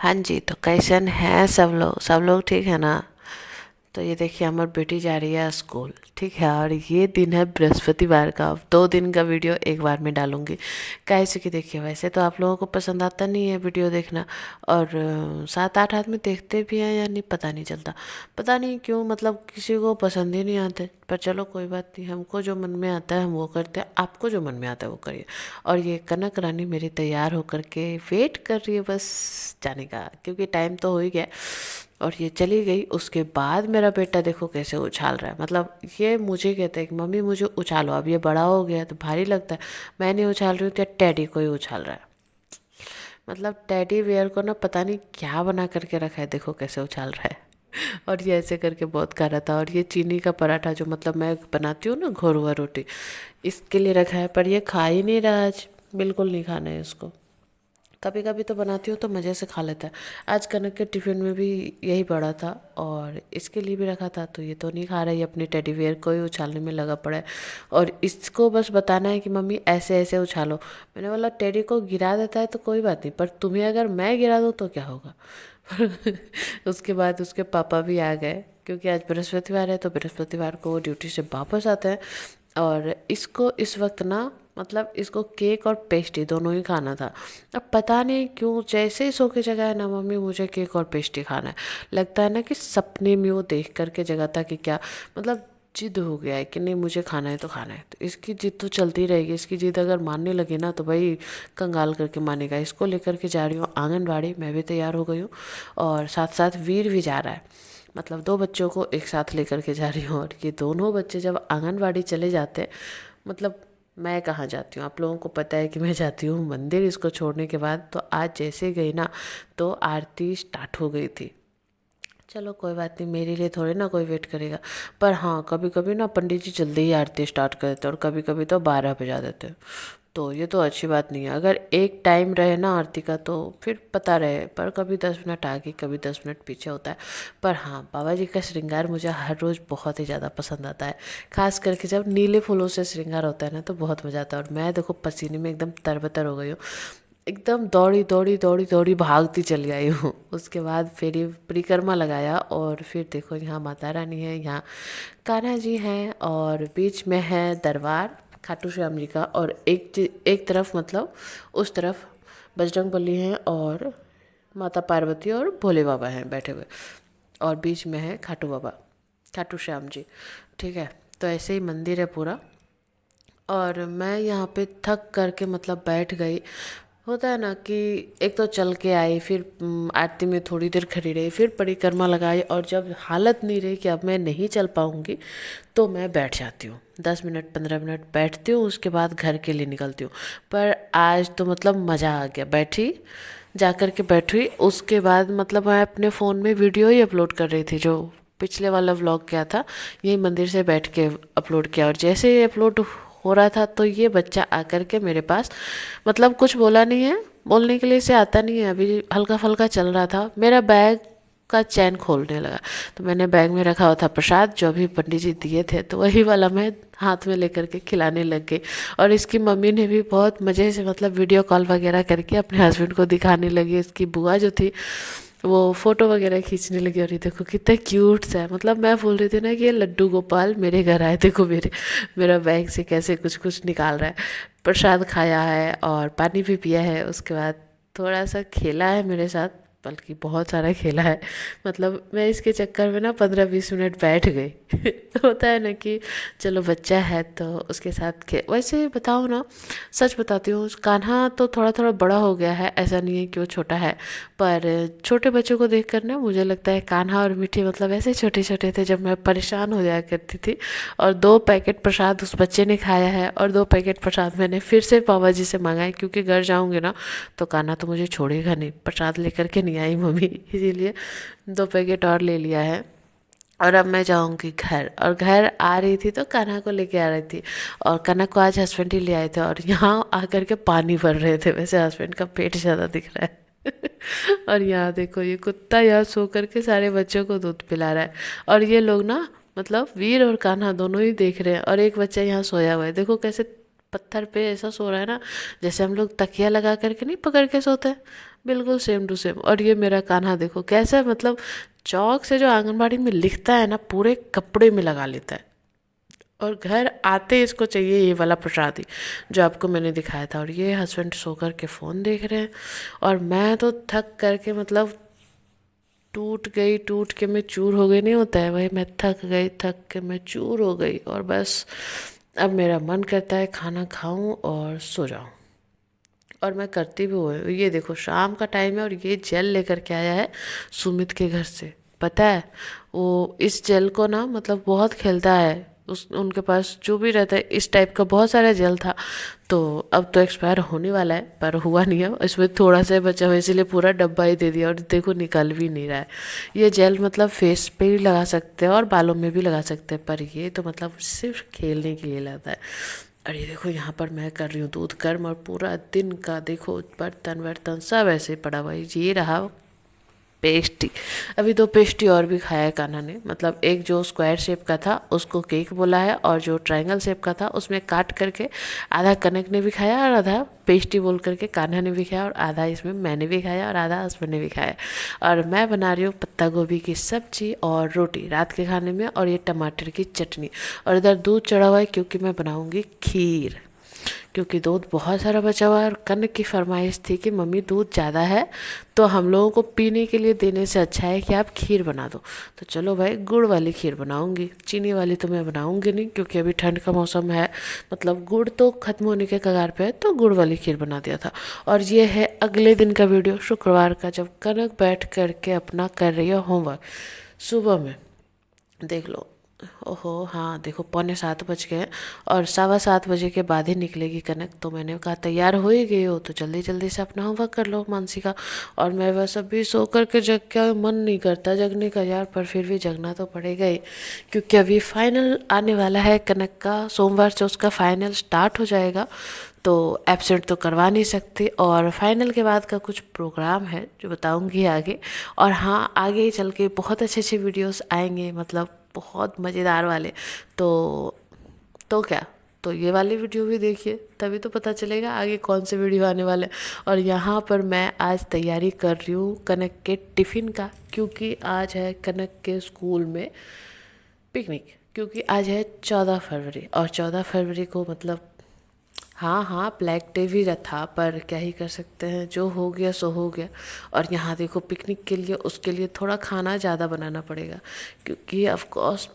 हाँ जी, तो कैसन हैं सब लोग ठीक है ना। तो ये देखिए हमारी बेटी जा रही है स्कूल, ठीक है। और ये दिन है बृहस्पतिवार का। अब 2 दिन का वीडियो एक बार में डालूंगी। कैसे कि देखिए, वैसे तो आप लोगों को पसंद आता नहीं है वीडियो देखना, और 7-8 आदमी देखते भी हैं या नहीं पता नहीं चलता। पता नहीं क्यों, मतलब किसी को पसंद ही नहीं आते। पर चलो कोई बात नहीं, हमको जो मन में आता है हम वो करते हैं, आपको जो मन में आता है वो करिए। और ये कनक रानी मेरी तैयार होकर के वेट कर रही है बस जाने का, क्योंकि टाइम तो हो ही गया। और ये चली गई। उसके बाद मेरा बेटा देखो कैसे उछाल रहा है, मतलब ये मुझे कहता है कि मम्मी मुझे उछालो, अब ये बड़ा हो गया तो भारी लगता है। मैं नहीं उछाल रही हूँ तो टैडी को ही उछाल रहा है। मतलब टेडी बियर को ना पता नहीं क्या बना करके रखा है, देखो कैसे उछाल रहा है। और ये ऐसे करके बहुत खा रहा था। और ये चीनी का पराठा जो मतलब मैं बनाती हूँ ना, घोरुआ रोटी, इसके लिए रखा है। पर ये खा ही नहीं रहा आज, बिल्कुल नहीं खाना है इसको। कभी कभी तो बनाती हूँ तो मज़े से खा लेता है। आज कनक के टिफ़िन में भी यही पड़ा था और इसके लिए भी रखा था, तो ये तो नहीं खा रही, अपनी टेडी बियर को ही उछालने में लगा पड़ा है। और इसको बस बताना है कि मम्मी ऐसे ऐसे उछालो। मैंने बोला टेडी को गिरा देता है तो कोई बात नहीं, पर तुम्हें अगर मैं गिरा दूँ तो क्या होगा। उसके बाद उसके पापा भी आ गए, क्योंकि आज बृहस्पतिवार है तो बृहस्पतिवार को वो ड्यूटी से वापस आते हैं। और इसको इस वक्त ना, मतलब इसको केक और पेस्ट्री दोनों ही खाना था। अब पता नहीं क्यों जैसे ही सो के जगह है ना, मम्मी मुझे केक और पेस्ट्री खाना है। लगता है ना कि सपने में वो देख करके जगा था कि क्या, मतलब जिद हो गया है कि नहीं मुझे खाना है तो खाना है। तो इसकी जिद तो चलती रहेगी, इसकी जिद अगर मानने लगे ना तो भाई कंगाल करके मानेगा। इसको लेकर के जा रही हूँ आंगनबाड़ी, मैं भी तैयार हो गई हूँ। और साथ साथ वीर भी जा रहा है, मतलब 2 बच्चों को एक साथ लेकर के जा रही हूँ। और ये दोनों बच्चे जब आंगनबाड़ी चले जाते हैं, मतलब मैं कहाँ जाती हूँ, आप लोगों को पता है कि मैं जाती हूँ मंदिर इसको छोड़ने के बाद। तो आज जैसे गई ना तो आरती स्टार्ट हो गई थी। चलो कोई बात नहीं, मेरे लिए थोड़े ना कोई वेट करेगा। पर हाँ, कभी कभी ना पंडित जी जल्दी ही आरती स्टार्ट कर देते हैं और कभी कभी तो 12 बजा देते हैं। तो ये तो अच्छी बात नहीं है। अगर एक टाइम रहे ना आरती का तो फिर पता रहे, पर कभी 10 मिनट आगे कभी 10 मिनट पीछे होता है। पर हाँ, बाबा जी का श्रृंगार मुझे हर रोज़ बहुत ही ज़्यादा पसंद आता है। खास करके जब नीले फूलों से श्रृंगार होता है ना तो बहुत मज़ा आता है। और मैं देखो पसीने में एकदम तरबतर हो गई हूँ, एकदम दौड़ी दौड़ी दौड़ी दौड़ी भागती चली आई हूँ। उसके बाद फिर ये परिक्रमा लगाया और फिर देखो यहाँ माता रानी है, यहाँ कान्हा जी हैं, और बीच में है दरबार खाटू श्याम जी का। और एक तरफ, मतलब उस तरफ बजरंगबली हैं और माता पार्वती और भोले बाबा हैं बैठे हुए। और बीच में है खाटू बाबा, खाटू श्याम जी, ठीक है। तो ऐसे ही मंदिर है पूरा। और मैं यहाँ पे थक करके मतलब बैठ गई। होता है ना कि एक तो चल के आई, फिर आरती में थोड़ी देर खड़ी रही, फिर परिक्रमा लगाई, और जब हालत नहीं रही कि अब मैं नहीं चल पाऊँगी तो मैं बैठ जाती हूँ। 10 मिनट 15 मिनट बैठती हूँ, उसके बाद घर के लिए निकलती हूँ। पर आज तो मतलब मज़ा आ गया, बैठी जा कर के बैठी। उसके बाद मतलब मैं अपने फ़ोन में वीडियो ही अपलोड कर रही थी, जो पिछले वाला व्लॉग किया था यही मंदिर से बैठ के अपलोड किया। और जैसे ही अपलोड हो रहा था तो ये बच्चा आकर के मेरे पास, मतलब कुछ बोला नहीं है, बोलने के लिए इसे आता नहीं है, अभी हल्का फुल्का चल रहा था, मेरा बैग का चैन खोलने लगा। तो मैंने बैग में रखा हुआ था प्रसाद जो अभी पंडित जी दिए थे, तो वही वाला मैं हाथ में लेकर के खिलाने लग गई। और इसकी मम्मी ने भी बहुत मज़े से मतलब वीडियो कॉल वगैरह करके अपने हस्बैंड को दिखाने लगी। इसकी बुआ जो थी वो फ़ोटो वगैरह खींचने लगी। और ये देखो कितना क्यूट सा है, मतलब मैं बोल रही थी ना कि ये लड्डू गोपाल मेरे घर आए, देखो मेरा बैग से कैसे कुछ कुछ निकाल रहा है। प्रसाद खाया है और पानी भी पिया है। उसके बाद थोड़ा सा खेला है मेरे साथ, बल्कि बहुत सारा खेला है। मतलब मैं इसके चक्कर में ना 15-20 मिनट बैठ गई। तो होता है ना कि चलो बच्चा है तो उसके साथ वैसे बताओ ना, सच बताती हूँ, कान्हा तो थोड़ा थोड़ा बड़ा हो गया है, ऐसा नहीं है कि वो छोटा है। पर छोटे बच्चों को देख कर ना मुझे लगता है कान्हा और मीठी मतलब ऐसे छोटे छोटे थे जब मैं परेशान हो जाया करती थी। और 2 पैकेट प्रसाद उस बच्चे ने खाया है, और 2 पैकेट प्रसाद मैंने फिर से पापा जी से मांगा है, क्योंकि घर जाऊँगी ना तो कान्हा तो मुझे छोड़ेगा नहीं, प्रसाद लेकर के नहीं आई मम्मी, इसीलिए 2 पैकेट और ले लिया है। और अब मैं जाऊंगी घर, और घर आ रही थी तो कान्हा को लेके आ रही थी। और कान्हा को आज हस्बैंड ही ले आए थे, और यहाँ आकर के पानी भर रहे थे। वैसे हस्बैंड का पेट ज़्यादा दिख रहा है। और यहाँ देखो ये कुत्ता यहाँ सो करके सारे बच्चों को दूध पिला रहा है। और ये लोग ना, मतलब वीर और कान्हा दोनों ही देख रहे हैं। और एक बच्चा यहाँ सोया हुआ है, देखो कैसे पत्थर पे ऐसा सो रहा है ना, जैसे हम लोग तकिया लगा करके नहीं पकड़ के सोते हैं, बिल्कुल सेम टू सेम। और ये मेरा कान्हा देखो कैसा मतलब चौक से जो आंगनबाड़ी में लिखता है ना पूरे कपड़े में लगा लेता है, और घर आते ही इसको चाहिए ये वाला प्रसादी जो आपको मैंने दिखाया था। और ये हस्बैंड सो कर के फ़ोन देख रहे हैं, और मैं तो थक करके मतलब टूट के मैं चूर हो गई, नहीं होता है वही, मैं थक के मैं चूर हो गई। और बस अब मेरा मन करता है खाना खाऊं और सो जाऊं, और मैं करती भी हूँ। ये देखो शाम का टाइम है और ये जेल लेकर के आया है सुमित के घर से, पता है। वो इस जेल को ना मतलब बहुत खेलता है, उस उनके पास जो भी रहता है इस टाइप का बहुत सारा जेल था। तो अब तो एक्सपायर होने वाला है पर हुआ नहीं है, इसमें थोड़ा सा ही बचा हुआ, इसीलिए पूरा डब्बा ही दे दिया। और देखो निकल भी नहीं रहा है। ये जेल मतलब फेस पे भी लगा सकते हैं और बालों में भी लगा सकते हैं, पर ये तो मतलब सिर्फ खेलने के लिए लगता है। और ये देखो यहाँ पर मैं कर रही हूँ दूध गर्म, और पूरा दिन का देखो बर्तन वर्तन सब ऐसे ही पड़ा हुआ है। ये रहा पेस्ट्री, अभी दो पेस्ट्री और भी खाया है कान्हा ने। मतलब एक जो स्क्वायर शेप का था उसको केक बोला है, और जो ट्रायंगल शेप का था उसमें काट करके आधा कनक ने भी खाया और आधा पेस्ट्री बोल करके कान्हा ने भी खाया, और आधा इसमें मैंने भी खाया और आधा हस्बैंड ने भी खाया। और मैं बना रही हूँ पत्ता गोभी की सब्जी और रोटी रात के खाने में, और ये टमाटर की चटनी। और इधर दूध चढ़ा हुआ है क्योंकि मैं बनाऊँगी खीर, क्योंकि दूध बहुत सारा बचा हुआ है। और कनक की फरमाइश थी कि मम्मी दूध ज़्यादा है तो हम लोगों को पीने के लिए देने से अच्छा है कि आप खीर बना दो। तो चलो भाई गुड़ वाली खीर बनाऊंगी, चीनी वाली तो मैं बनाऊंगी नहीं क्योंकि अभी ठंड का मौसम है, मतलब गुड़ तो ख़त्म होने के कगार पे है, तो गुड़ वाली खीर बना दिया था। और ये है अगले दिन का वीडियो, शुक्रवार का, जब कनक बैठ करके अपना कर रही है होमवर्क सुबह में। देख लो, ओहो हाँ देखो 6:45 बज गए, और 7:15 के बाद ही निकलेगी कनक। तो मैंने कहा तैयार हो ही गई हो तो जल्दी जल्दी से अपना होमवर्क कर लो मानसी का। और मैं बस अभी सो करके जग के, मन नहीं करता जगने का यार, पर फिर भी जगना तो पड़ेगा ही, क्योंकि अभी फाइनल आने वाला है कनक का, सोमवार से उसका फाइनल स्टार्ट हो जाएगा। तो एब्सेंट तो करवा नहीं सकती, और फाइनल के बाद का कुछ प्रोग्राम है जो बताऊंगी आगे। और हाँ आगे चल के बहुत अच्छे अच्छे वीडियोस आएंगे, मतलब बहुत मज़ेदार वाले। तो तो क्या, तो ये वाली वीडियो भी देखिए तभी तो पता चलेगा आगे कौन से वीडियो आने वाले हैं। और यहाँ पर मैं आज तैयारी कर रही हूँ कनक के टिफ़िन का, क्योंकि आज है कनक के स्कूल में पिकनिक, क्योंकि आज है 14 फरवरी, और 14 फरवरी को मतलब हाँ हाँ ब्लैक डे भी था, पर क्या ही कर सकते हैं, जो हो गया सो हो गया। और यहाँ देखो पिकनिक के लिए उसके लिए थोड़ा खाना ज़्यादा बनाना पड़ेगा, क्योंकि ऑफ कोर्स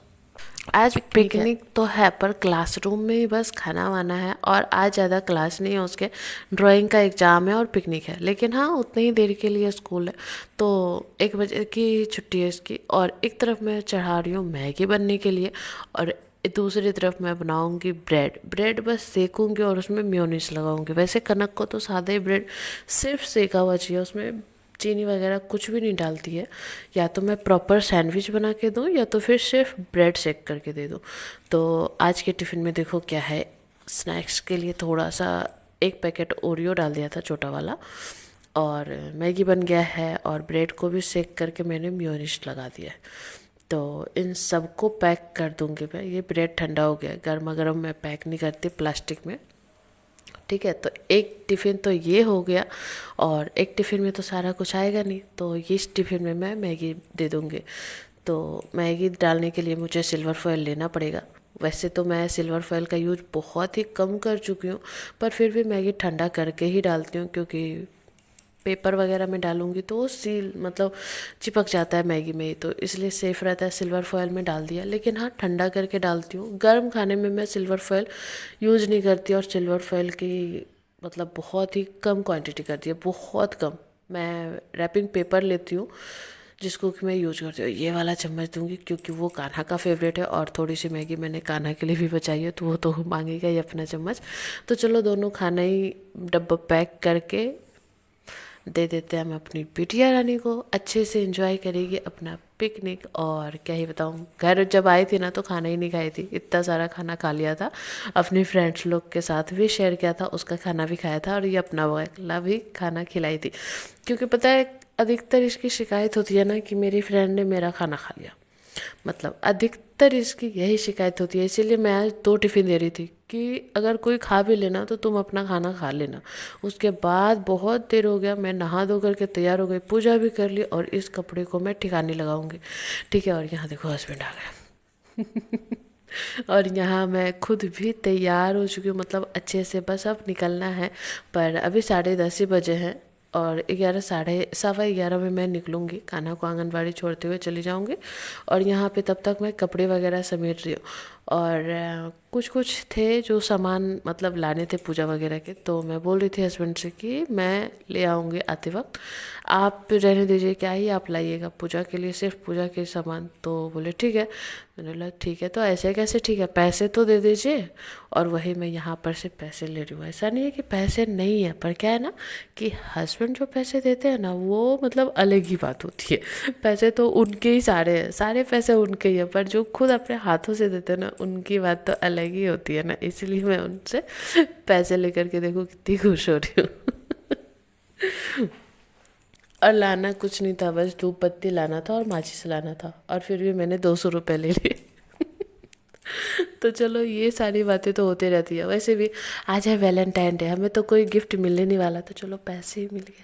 आज पिकनिक तो है पर क्लासरूम में ही बस खाना वाना है, और आज ज़्यादा क्लास नहीं है उसके, ड्राइंग का एग्ज़ाम है और पिकनिक है। लेकिन हाँ उतनी ही देर के लिए स्कूल है, तो 1 बजे की छुट्टी है इसकी। और एक तरफ मैं चढ़ा रही हूँ मैगी बनने के लिए, और दूसरी तरफ मैं बनाऊंगी ब्रेड बस सेकूंगी और उसमें मेयोनीज लगाऊंगी। वैसे कनक को तो सादा ही ब्रेड सिर्फ सेका हुआ चाहिए, उसमें चीनी वगैरह कुछ भी नहीं डालती है। या तो मैं प्रॉपर सैंडविच बना के दूँ या तो फिर सिर्फ ब्रेड सेक करके दे दूँ। तो आज के टिफ़िन में देखो क्या है, स्नैक्स के लिए थोड़ा सा 1 पैकेट ओरियो डाल दिया था छोटा वाला, और मैगी बन गया है, और ब्रेड को भी सेक करके मैंने मेयोनीज लगा दिया है। तो इन सबको पैक कर दूंगी मैं। ये ब्रेड ठंडा हो गया, गर्मा गर्म मैं पैक नहीं करती प्लास्टिक में, ठीक है। तो एक टिफ़िन तो ये हो गया, और एक टिफ़िन में तो सारा कुछ आएगा नहीं, तो इस टिफ़िन में मैं मैगी दे दूँगी। तो मैगी डालने के लिए मुझे सिल्वर फॉयल लेना पड़ेगा। वैसे तो मैं सिल्वर फॉयल का यूज बहुत ही कम कर चुकी हूँ, पर फिर भी मैगी ठंडा करके ही डालती हूँ, क्योंकि पेपर वगैरह में डालूंगी तो वो सील मतलब चिपक जाता है मैगी में ही, तो इसलिए सेफ़ रहता है सिल्वर फॉयल में डाल दिया। लेकिन हाँ ठंडा करके डालती हूँ, गर्म खाने में मैं सिल्वर फॉयल यूज़ नहीं करती, और सिल्वर फॉयल की मतलब बहुत ही कम क्वांटिटी करती है, बहुत कम। मैं रैपिंग पेपर लेती हूँ जिसको कि मैं यूज करती हूँ। ये वाला चम्मच दूंगी क्योंकि वो कान्हा का फेवरेट है, और थोड़ी सी मैगी मैंने कान्हा के लिए भी बचाई है, तो वो तो मांगेगा ही अपना चम्मच। तो चलो दोनों खाना ही डब्बा पैक करके दे देते हैं हम अपनी बिटिया रानी को, अच्छे से एंजॉय करेगी अपना पिकनिक। और क्या ही बताऊँ, घर जब आई थी ना तो खाना ही नहीं खाई थी, इतना सारा खाना खा लिया था, अपनी फ्रेंड्स लोग के साथ भी शेयर किया था, उसका खाना भी खाया था, और ये अपना वाला भी खाना खिलाई थी। क्योंकि पता है अधिकतर इसकी शिकायत होती है ना कि मेरी फ्रेंड ने मेरा खाना खा लिया, मतलब अधिकतर इसकी यही शिकायत होती है, इसीलिए मैं आज 2 टिफ़िन दे रही थी, कि अगर कोई खा भी लेना तो तुम अपना खाना खा लेना। उसके बाद बहुत देर हो गया, मैं नहा धो करके तैयार हो गई, पूजा भी कर ली और इस कपड़े को मैं ठिकाने लगाऊंगी, ठीक है। और यहाँ देखो हस्बैंड आ गए और यहाँ मैं खुद भी तैयार हो चुकी हूँ, मतलब अच्छे से, बस अब निकलना है। पर अभी 10:30 ही बजे हैं और 11 साढ़े सवा 11 में मैं निकलूँगी, कान्हा को आंगनबाड़ी छोड़ते हुए चली जाऊँगी। और यहाँ पे तब तक मैं कपड़े वगैरह समेट रही हूँ। और कुछ कुछ थे जो सामान मतलब लाने थे पूजा वगैरह के, तो मैं बोल रही थी हस्बैंड से कि मैं ले आऊँगी आते वक्त, आप रहने दीजिए, क्या ही आप लाइएगा पूजा के लिए, सिर्फ पूजा के सामान। तो बोले ठीक है। मैंने बोला ठीक है, तो ऐसे कैसे ठीक है, पैसे तो दे दीजिए। और वही मैं यहाँ पर से पैसे ले रही हूँ। ऐसा नहीं है कि पैसे नहीं है, पर क्या है ना कि हस्बैंड जो पैसे देते हैं ना, वो मतलब अलग ही बात होती है। पैसे तो उनके ही सारे हैं, सारे पैसे उनके ही हैं, पर जो खुद अपने हाथों से देते हैं ना, उनकी बात तो अलग ही होती है ना। इसलिए मैं उनसे पैसे लेकर के देखो कितनी खुश हो रही हूँ। और लाना कुछ नहीं था, बस धूप बत्ती लाना था और माचिस लाना था, और फिर भी मैंने 200 रुपये ले लिए। तो चलो, ये सारी बातें तो होती रहती है। वैसे भी आज है वैलेंटाइन डे, हमें तो कोई गिफ्ट मिलने नहीं वाला, तो चलो पैसे ही मिल गए,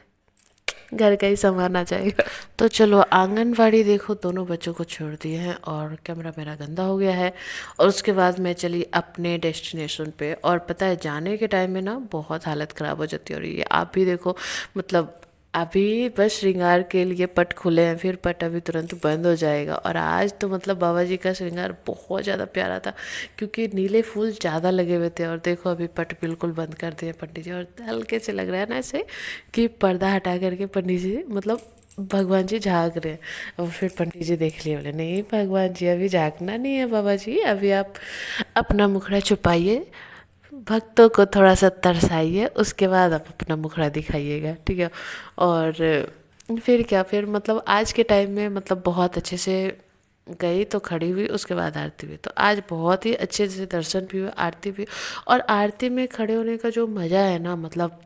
घर का ही सामान आ जाएगा। तो चलो, आंगनवाड़ी देखो दोनों बच्चों को छोड़ दिए हैं और कैमरा मेरा गंदा हो गया है। और उसके बाद मैं चली अपने डेस्टिनेशन पे, और पता है जाने के टाइम में ना बहुत हालत ख़राब हो जाती है। और ये आप भी देखो, मतलब अभी बस श्रृंगार के लिए पट खुले हैं, फिर पट अभी तुरंत बंद हो जाएगा। और आज तो मतलब बाबा जी का श्रृंगार बहुत ज़्यादा प्यारा था, क्योंकि नीले फूल ज़्यादा लगे हुए थे। और देखो अभी पट बिल्कुल बंद कर दिए पंडित जी, और हल्के से लग रहा है ना ऐसे कि पर्दा हटा करके पंडित जी मतलब भगवान जी झाँक रहे हैं। और फिर पंडित जी देख लिए, बोले नहीं भगवान जी अभी झाँकना नहीं है बाबा जी, अभी आप अपना मुखड़ा छुपाइए, भक्तों को थोड़ा सा तरसाइए, उसके बाद आप अपना मुखड़ा दिखाइएगा, ठीक है। और फिर क्या, फिर मतलब आज के टाइम में मतलब बहुत अच्छे से गई, तो खड़ी हुई, उसके बाद आरती हुई। तो आज बहुत ही अच्छे से दर्शन भी हुए, आरती भी। और आरती में खड़े होने का जो मज़ा है ना, मतलब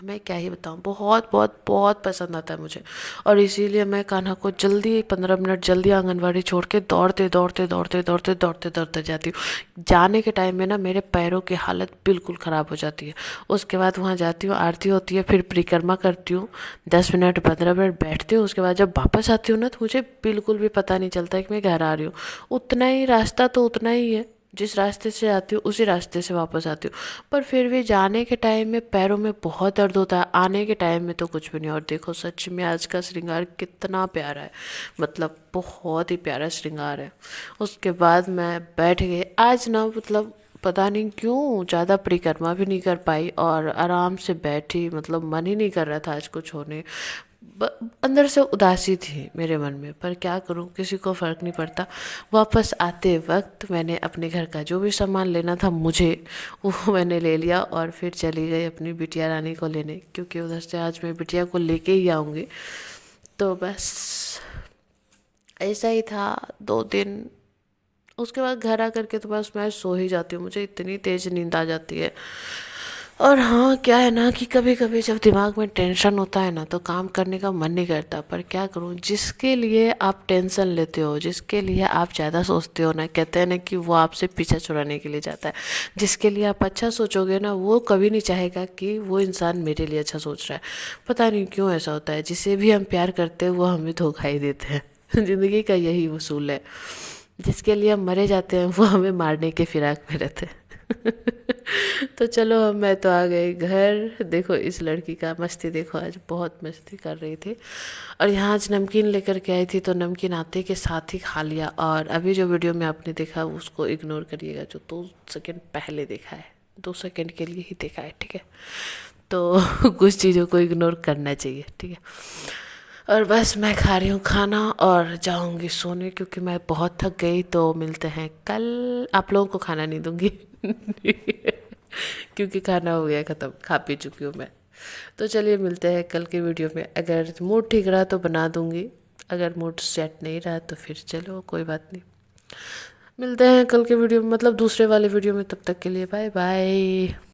मैं क्या ही बताऊँ, बहुत बहुत बहुत पसंद आता है मुझे। और इसीलिए मैं कान्हा को जल्दी 15 मिनट जल्दी आंगनवाड़ी छोड़ के दौड़ते दौड़ते दौड़ते दौड़ते दौड़ते दौड़ते जाती हूँ। जाने के टाइम में ना मेरे पैरों की हालत बिल्कुल ख़राब हो जाती है। उसके बाद वहाँ जाती हूँ, आरती होती है, फिर परिक्रमा करती हूँ, 10 मिनट 15 मिनट बैठती हूँ। उसके बाद जब वापस आती हूँ ना, तो मुझे बिल्कुल भी पता नहीं चलता है कि मैं घर आ रही हूँ। उतना ही रास्ता तो उतना ही है, जिस रास्ते से आती हूँ उसी रास्ते से वापस आती हूँ। पर फिर भी जाने के टाइम में पैरों में बहुत दर्द होता है, आने के टाइम में तो कुछ भी नहीं। और देखो सच में आज का श्रृंगार कितना प्यारा है, मतलब बहुत ही प्यारा श्रृंगार है। उसके बाद मैं बैठ गई आज ना, मतलब पता नहीं क्यों ज़्यादा परिक्रमा भी नहीं कर पाई और आराम से बैठी, मतलब मन ही नहीं कर रहा था आज कुछ होने। अंदर से उदासी थी मेरे मन में, पर क्या करूं, किसी को फ़र्क नहीं पड़ता। वापस आते वक्त मैंने अपने घर का जो भी सामान लेना था मुझे, वो मैंने ले लिया और फिर चली गई अपनी बिटिया रानी को लेने, क्योंकि उधर से आज मैं बिटिया को लेके ही आऊँगी। तो बस ऐसा ही था 2 दिन। उसके बाद घर आ करके तो बस मैं सो ही जाती हूँ, मुझे इतनी तेज़ नींद आ जाती है। और हाँ, क्या है ना कि कभी कभी जब दिमाग में टेंशन होता है ना, तो काम करने का मन नहीं करता। पर क्या करूँ, जिसके लिए आप टेंशन लेते हो, जिसके लिए आप ज़्यादा सोचते हो ना, कहते हैं ना कि वो आपसे पीछा छुड़ाने के लिए जाता है। जिसके लिए आप अच्छा सोचोगे ना, वो कभी नहीं चाहेगा कि वो इंसान मेरे लिए अच्छा सोच रहा है। पता नहीं क्यों ऐसा होता है, जिसे भी हम प्यार करते हैं वो हमें धोखा ही देते हैं। ज़िंदगी का यही उसूल है, जिसके लिए हम मरे जाते हैं वो हमें मारने के फिराक में रहते हैं। तो चलो, मैं तो आ गई घर। देखो इस लड़की का मस्ती देखो, आज बहुत मस्ती कर रही थी। और यहाँ आज नमकीन लेकर के आई थी, तो नमकीन आते के साथ ही खा लिया। और अभी जो वीडियो में आपने देखा उसको इग्नोर करिएगा, जो 2 सेकंड पहले देखा है, 2 सेकंड के लिए ही देखा है, ठीक है। तो कुछ चीज़ों को इग्नोर करना चाहिए, ठीक है। और बस मैं खा रही हूँ खाना और जाऊँगी सोने, क्योंकि मैं बहुत थक गई। तो मिलते हैं कल। आप लोगों को खाना नहीं दूँगी क्योंकि खाना हो गया ख़त्म, खा पी चुकी हूँ मैं। तो चलिए मिलते हैं कल की वीडियो में। अगर मूड ठीक रहा तो बना दूँगी, अगर मूड सेट नहीं रहा तो फिर चलो कोई बात नहीं। मिलते हैं कल के वीडियो में, मतलब दूसरे वाले वीडियो में। तब तक के लिए बाय बाय।